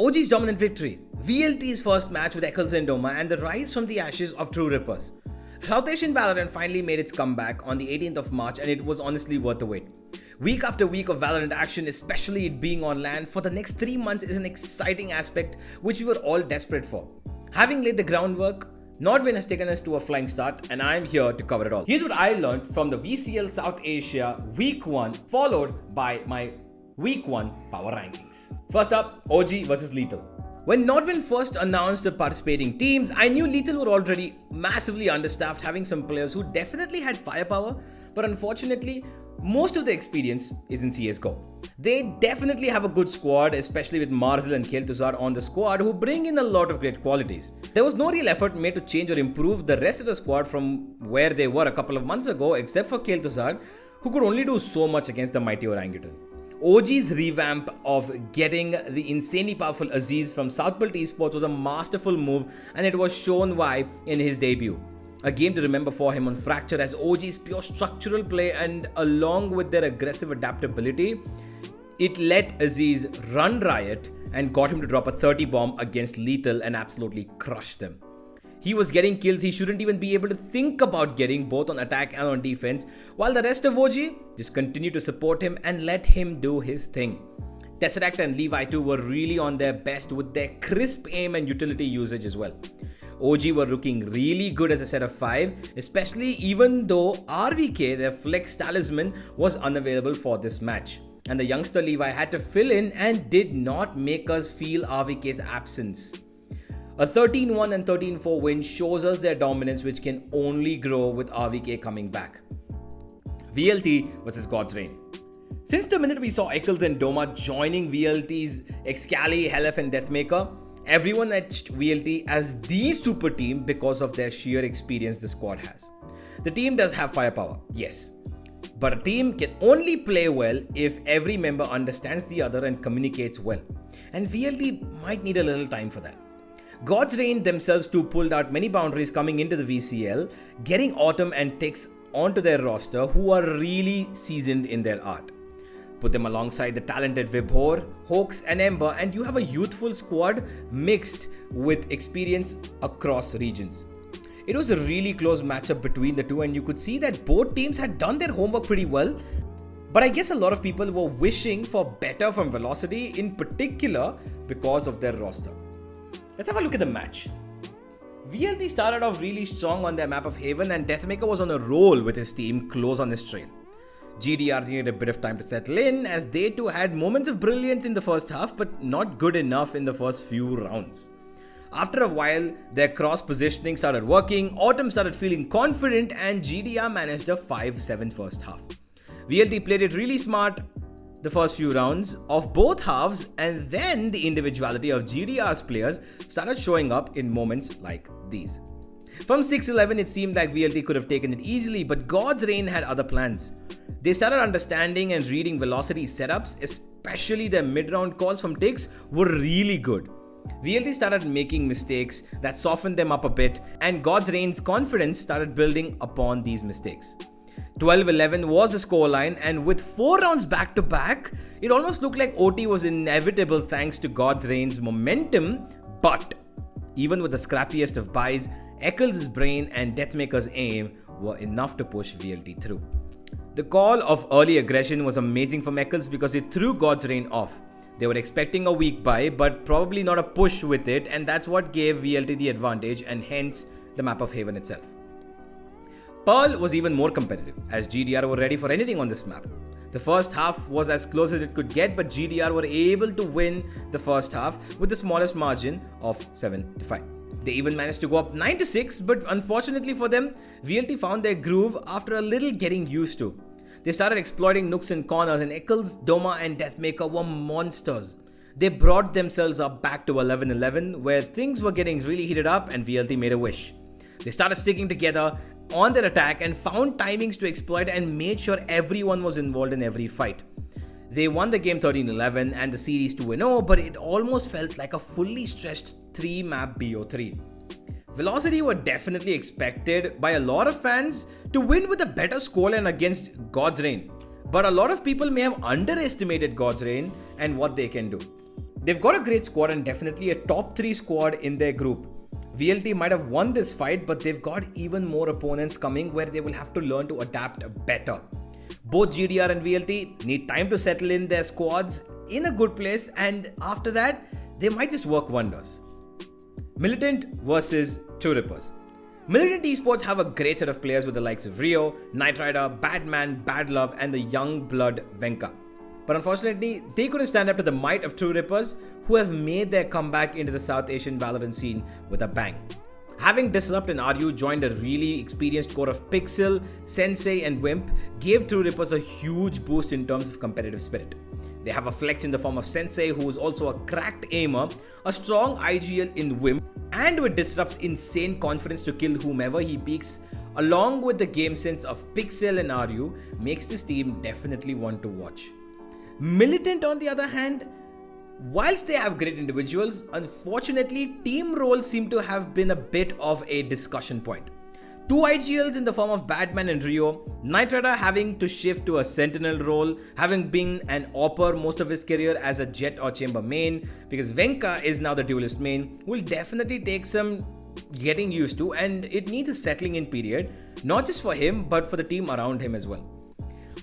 OG's dominant victory, VLT's first match with Eccles and Doma, and the rise from the ashes of True Rippers. South Asian Valorant finally made its comeback on the 18th of March, and it was honestly worth the wait. Week after week of Valorant action, especially it being on LAN for the next 3 months, is an exciting aspect which we were all desperate for. Having laid the groundwork, Nodwin has taken us to a flying start, and I'm here to cover it all. Here's what I learned from the VCL South Asia Week 1, followed by my Week 1 power rankings. First up, OG versus Lethal. When Nodwin first announced the participating teams, I knew Lethal were already massively understaffed, having some players who definitely had firepower, but unfortunately, most of the experience is in CSGO. They definitely have a good squad, especially with Marzel and Kel'Thuzad on the squad, who bring in a lot of great qualities. There was no real effort made to change or improve the rest of the squad from where they were a couple of months ago, except for Kel'Thuzad, who could only do so much against the mighty Orangutan. OG's revamp of getting the insanely powerful Aziz from Southport Esports was a masterful move, and it was shown why in his debut. A game to remember for him on Fracture, as OG's pure structural play and along with their aggressive adaptability, it let Aziz run Riot and got him to drop a 30 bomb against Lethal and absolutely crushed them. He was getting kills he shouldn't even be able to think about getting, both on attack and on defense, while the rest of OG just continued to support him and let him do his thing. Tesseract and Levi too were really on their best with their crisp aim and utility usage as well. OG were looking really good as a set of 5, especially even though RVK, their flex talisman, was unavailable for this match. And the youngster Levi had to fill in and did not make us feel RVK's absence. A 13-1 and 13-4 win shows us their dominance, which can only grow with RVK coming back. VLT versus God's Reign. Since the minute we saw Eccles and Doma joining VLT's Excali, Helef and Deathmaker, everyone etched VLT as the super team because of their sheer experience the squad has. The team does have firepower, yes, but a team can only play well if every member understands the other and communicates well. And VLT might need a little time for that. God's Reign themselves too pulled out many boundaries coming into the VCL, getting Autumn and Tix onto their roster, who are really seasoned in their art. Put them alongside the talented Vibhor, Hoax and Ember, and you have a youthful squad mixed with experience across regions. It was a really close matchup between the two, and you could see that both teams had done their homework pretty well, but I guess a lot of people were wishing for better from Velocity, in particular because of their roster. Let's have a look at the match. VLT started off really strong on their map of Haven, and Deathmaker was on a roll with his team close on his trail. GDR needed a bit of time to settle in, as they too had moments of brilliance in the first half, but not good enough in the first few rounds. After a while, their cross positioning started working, Autumn started feeling confident, and GDR managed a 5-7 first half. VLT played it really smart the first few rounds of both halves, and then the individuality of GDR's players started showing up in moments like these. From 6-11, it seemed like VLT could have taken it easily, but God's Reign had other plans. They started understanding and reading Velocity setups, especially their mid-round calls from Tix were really good. VLT started making mistakes that softened them up a bit, and God's Reign's confidence started building upon these mistakes. 12-11 was the scoreline, and with 4 rounds back to back, it almost looked like OT was inevitable thanks to God's Reign's momentum, but even with the scrappiest of buys, Eccles' brain and Deathmaker's aim were enough to push VLT through. The call of early aggression was amazing from Eccles because it threw God's Reign off. They were expecting a weak buy, but probably not a push with it, and that's what gave VLT the advantage, and hence the map of Haven itself. Pearl was even more competitive, as GDR were ready for anything on this map. The first half was as close as it could get, but GDR were able to win the first half with the smallest margin of 7-5. They even managed to go up 9-6, but unfortunately for them, VLT found their groove after a little getting used to. They started exploiting nooks and corners, and Eccles, Doma and Deathmaker were monsters. They brought themselves up back to 11-11, where things were getting really heated up, and VLT made a wish. They started sticking together on their attack and found timings to exploit and made sure everyone was involved in every fight. They won the game 13-11 and the series 2-0, but it almost felt like a fully stretched 3-map BO3. Velocity were definitely expected by a lot of fans to win with a better scoreline against God's Reign, but a lot of people may have underestimated God's Reign and what they can do. They've got a great squad and definitely a top 3 squad in their group. VLT might have won this fight, but they've got even more opponents coming where they will have to learn to adapt better. Both GDR and VLT need time to settle in their squads in a good place, and after that, they might just work wonders. Militant versus True Rippers. Militant Esports have a great set of players with the likes of Rio, Knight Rider, Badman, Bad Love, and the young blood Venka. But unfortunately, they couldn't stand up to the might of True Rippers, who have made their comeback into the South Asian Valorant scene with a bang. Having Disrupt and RU joined a really experienced core of Pixel, Sensei, and Wimp gave True Rippers a huge boost in terms of competitive spirit. They have a flex in the form of Sensei, who is also a cracked aimer, a strong IGL in Wimp, and with Disrupt's insane confidence to kill whomever he peaks, along with the game sense of Pixel and RU, makes this team definitely one to watch. Militant, on the other hand, whilst they have great individuals, unfortunately, team roles seem to have been a bit of a discussion point. 2 IGLs in the form of Badman and Rio, Knight Rider having to shift to a sentinel role, having been an AWPer most of his career as a Jet or Chamber main, because Venka is now the duelist main, will definitely take some getting used to, and it needs a settling in period, not just for him, but for the team around him as well.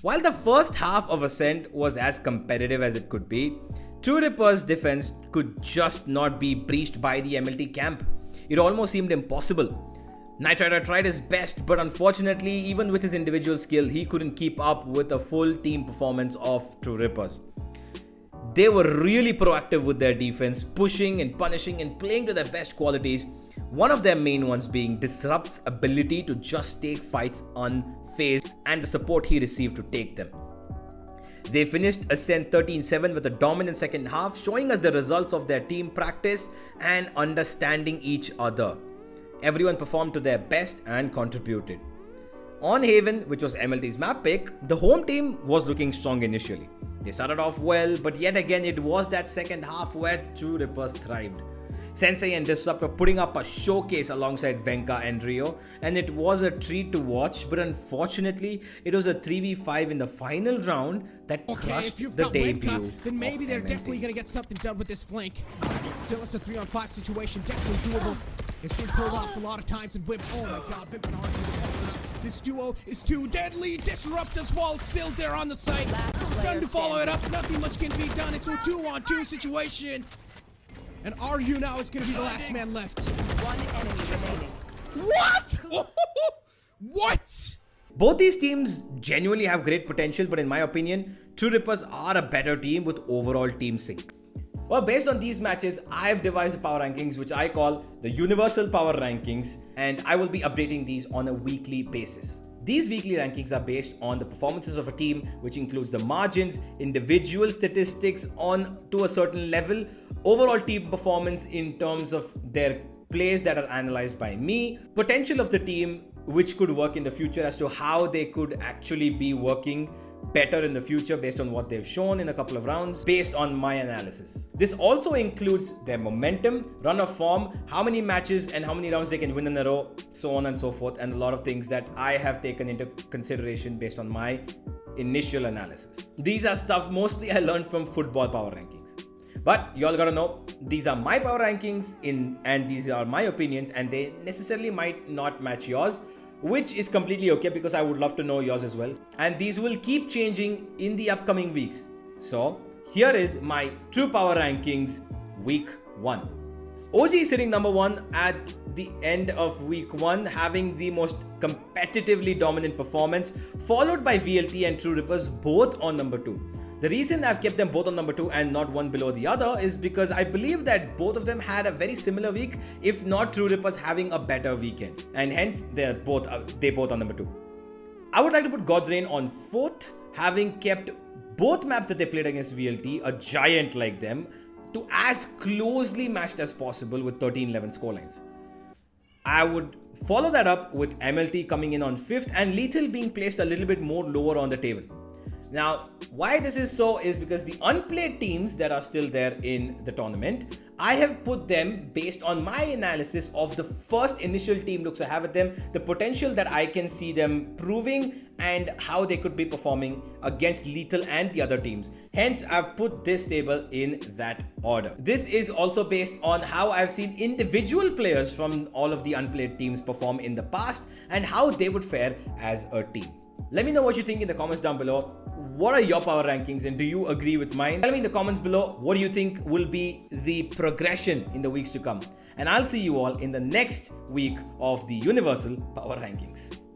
While the first half of Ascent was as competitive as it could be, True Rippers' defense could just not be breached by the MLT camp. It almost seemed impossible. Knight Rider tried his best, but unfortunately, even with his individual skill, he couldn't keep up with a full team performance of True Rippers. They were really proactive with their defense, pushing and punishing and playing to their best qualities, one of their main ones being Disrupt's ability to just take fights unfazed and the support he received to take them. They finished Ascent 13-7 with a dominant second half, showing us the results of their team practice and understanding each other. Everyone performed to their best and contributed. On Haven, which was MLT's map pick, the home team was looking strong initially. They started off well, but yet again it was that second half where True Rippers thrived. Sensei and Disrupt were putting up a showcase alongside Venka and Rio, and it was a treat to watch, but unfortunately, it was a 3v5 in the final round that crushed the debut. Then maybe they're definitely going to get something done with this flank. Still, it's a 3-on-5 situation, definitely doable. It's been pulled off a lot of times, and Wimp, oh my god, Wimp and RG. This duo is too deadly. Disrupt as well, still there on the site. Stun to follow it up, nothing much can be done. It's a 2-on-2 situation. And RU now is going to be the last man left. One enemy remaining. What? What? Both these teams genuinely have great potential, but in my opinion, True Rippers are a better team with overall team sync. Well, based on these matches, I've devised the power rankings, which I call the Universal Power Rankings, and I will be updating these on a weekly basis. These weekly rankings are based on the performances of a team, which includes the margins, individual statistics on to a certain level, overall team performance in terms of their plays that are analyzed by me, potential of the team which could work in the future as to how they could actually be working better in the future based on what they've shown in a couple of rounds based on my analysis. This also includes their momentum, run of form, how many matches and how many rounds they can win in a row, so on and so forth, and a lot of things that I have taken into consideration based on my initial analysis. These are stuff mostly I learned from football power rankings. But you all gotta know, these are my power rankings and these are my opinions, and they necessarily might not match yours, which is completely okay because I would love to know yours as well. And these will keep changing in the upcoming weeks. So here is my true power rankings week 1. OG is sitting number 1 at the end of week 1, having the most competitively dominant performance, followed by VLT and True Rippers both on number 2. The reason I've kept them both on number 2 and not one below the other is because I believe that both of them had a very similar week, if not True Rippers having a better weekend, and hence they both on number 2. I would like to put God's Reign on 4th, having kept both maps that they played against VLT, a giant like them, to as closely matched as possible with 13-11 scorelines. I would follow that up with MLT coming in on 5th and Lethal being placed a little bit more lower on the table. Now, why this is so is because the unplayed teams that are still there in the tournament I have put them based on my analysis of the first initial team looks I have at them, the potential that I can see them proving, and how they could be performing against Lethal and the other teams. Hence, I've put this table in that order. This is also based on how I've seen individual players from all of the unplayed teams perform in the past and how they would fare as a team. Let me know what you think in the comments down below. What are your power rankings and do you agree with mine? Tell me in the comments below what do you think will be the progression in the weeks to come. And I'll see you all in the next week of the Universal Power Rankings.